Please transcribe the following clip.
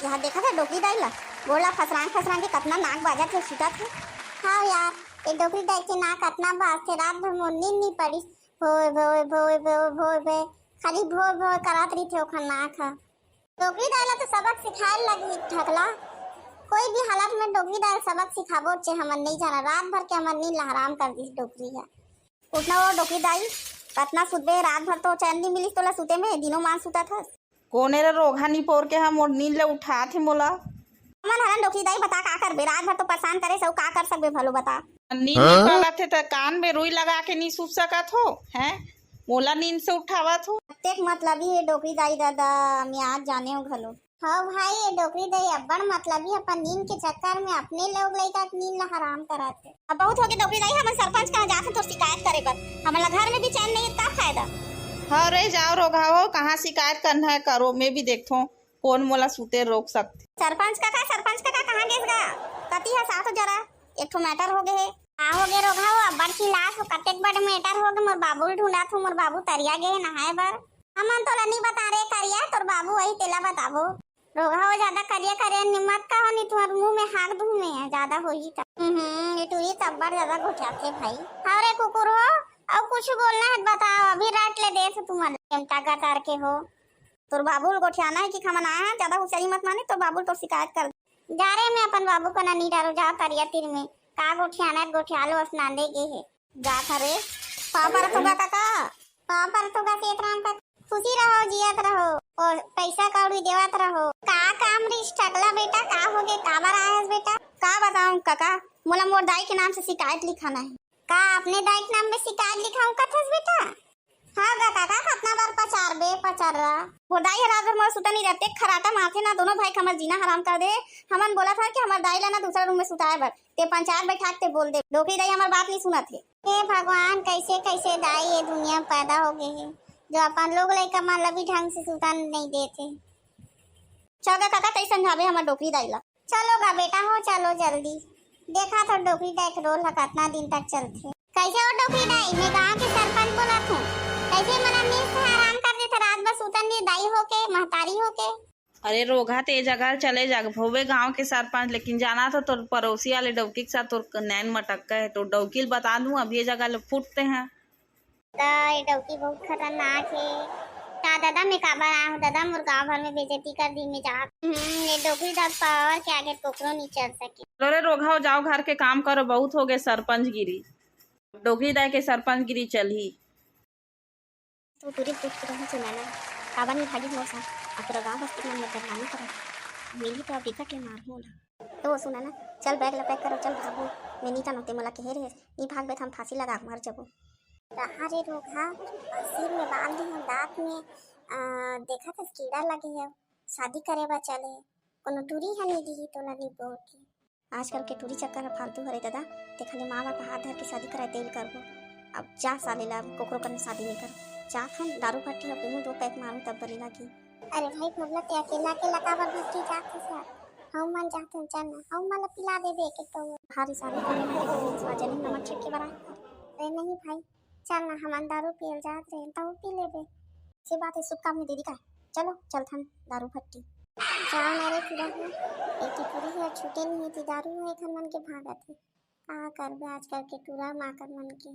यहाँ देखा था डोकरी दाई ला बोला फसरान के कतना नाक बाजा थे छूटा थे। हाँ यार ये डोकरी दाई के नाक कतना बाज थे, रात भर मोर नींद नहीं पड़ी। भोय भोय भोय भोय भोय भोय खाली भोय भोय करात रही थे ओखर नाक हा। डोकरी दाई ला तो सबक सिखाए लगी ठकला। कोई भी हालत में डोकरी दाई सबक सिखाबो चे हमन नहीं जाना। रात भर के हमन नींद हराम कर दी डोकरी है। उठना वो डोकरी दाई कतना सुते रात भर तो चैन नहीं मिली तोला सुते में, दिनों मान सुता था। कोने रे रोगा नी पोर के हम मोर नींद ले उठा थे मोला। मन हरन डोकरी दाई बता का करबे, रात भर तो परेशान करे सब का कर सकबे भलो बता। नींद में पड़ा थे तो कान में रुई लगा के नहीं सूत सकत हो हैं, मोला नींद से उठावत हो। प्रत्येक मतलब ही डोकरी दाई दादा मैं आज जाने हो घलो। हाँ भाई ये डोकरी दाई अब्बड़ मतलब ही अपन नींद के चक्कर में अपने लोग लइका के नींद ला हराम कराते। अब बहुत हो गए डोकरी दाई, हम सरपंच कहां जाते तो शिकायत करे पर हमला घर में भी चैन नहीं है, का फायदा। हाँ रे जाओ रोगा हो कहाँ शिकायत करना है करो, मैं भी देखो कौन मोला सूते रोक सकते। सरपंच का कहाँ गेस गा कती है साथ जरा एक ठो मैटर हो गए है। आ हो गए रोगा हो अब्बड़ की लाश हो, कतेक बड़ मैटर हो गए। मोर बाबू ढूंढा थो, मोर बाबू तरिया गए नहाए बर। हमन तोला नहीं बता रहे करिया, तोर बाबू वही तेला बताबो। रोगा हो ज्यादा करिया निमत का हो नहीं तुम्हारे मुंह में हाथ दूं में ज्यादा हो ही ये टूरी तब्बड़ ज्यादा घुटाते भाई। हाँ रे कुकुर हो अब कुछ बोलना है बताओ, अभी रात ले दे तुम्हारे चिमटा गतार के हो। तोर बाबू गोठियाना है कि खमन आया है, ज्यादा होशियारी मत माने तो बाबू तो शिकायत कर जा रहे। मैं अपन बाबू को ना नहीं डालो, जाओ करिया तीर में का गोठियाना गोठियालो स्नाने गे है जा करे। पापर तुगा काका पापर तुगा के इतराम का खुशी रहो जियत रहो और पैसा कौड़ी देवत रहो। का काम रिश टकला बेटा का हो गए काबर आया बेटा। का बताऊं काका मोला मोर दाई के नाम से शिकायत लिखाना है। का अपने दाई के नाम में शिकायत लिखाऊं कथस बेटा। हाँ गा काका कितना बार पचार रहा वो दाई रात भर मोर सुता नहीं रहते, खराटा माथे ना दोनों भाई हमर जीना हराम कर दे। हमन बोला था कि हमार दाई ला ना दूसरा रूम में सुताए बर ते पंचायत बैठा के बोल दे। डोकरी दाई हमार बात नहीं सुना थे। हे भगवान कैसे कैसे दाई ये दुनिया में पैदा हो गए हैं जो अपन लोग लइका मन ला भी ढंग से सुता नहीं देते। चल काका तई समझावे हमार डोकरी दाई ला। चलो गा बेटा हो चलो जल्दी, देखा तो डोकरी दाई के रोल कितना दिन तक चलते। कैसे हो डोकरी दाई, मैं गाँव के सरपंच बोला हूँ। कैसे मना नींद से आराम कर देते रात भर सुतन नहीं दाई होके महतारी होके। अरे रोगा ते जगह चले जा होवे गांव के सरपंच, लेकिन जाना तो तोर पड़ोसी वाले डौकी के साथ तोर नैन मटक्का है तो डौकी बता दूं अब ये जगह फूटते हैं। ये डौकी बहुत खतरनाक है। का दादा मैं काबर आया हूँ दादा, मोर गाँव भर में बेइज्जती कर दी मैं जा। ये डौकी दा पावर के आगे कोकरो नहीं चल सके। अरे रोगा हो जाओ घर के काम करो, बहुत हो गए सरपंच गिरी, डोकरी दाई के सरपंच गिरी चली। तो पूरी पूछ रही सुनाना काबर नहीं भागी मोर साथ अब पूरा गाँव बस्ती में बदनामी करो मिली तो अब विकट ले मार मोला। तो सुनाना चल बैग ला पैक करो चल भागो। मैं नहीं जानते मोला कहे रे नहीं भागबे हम फांसी लगा मर जबो। रे रोगा सिर में बांध दी हम दांत में देखा था कीड़ा लगे है शादी करे बा चले कोनो टूरी है नहीं दी तो नहीं बोल के। आजकल के टूरी चक्कर फालतू करे दादा ते खाली माँ बाप हाथ धर के शादी कराए तेल करबो। अब जा साले ला कोकरो कने शादी नहीं कर जा हम दारू पट्टी पीऊँ 2 पैक मारूँ तब बरी लगी। अरे भाई भगला ते अकेला काबर भट्टी जाते सर हम मन जाते चल हम मन पिला दे दे के तो भारी साले को स्वाजन नमक छिट के बराए। अरे नहीं भाई चल ना हम दारू पियल जात रहे तो पी लेबे से बात है सुक्का में दीदी का चलो चल थन दारू भट्टी जाओ ना रे पूरा एक की पूरी है छूटे नहीं थी दारू है खन मन के भागत है का करबे आजकल के टूरा माकर मन के।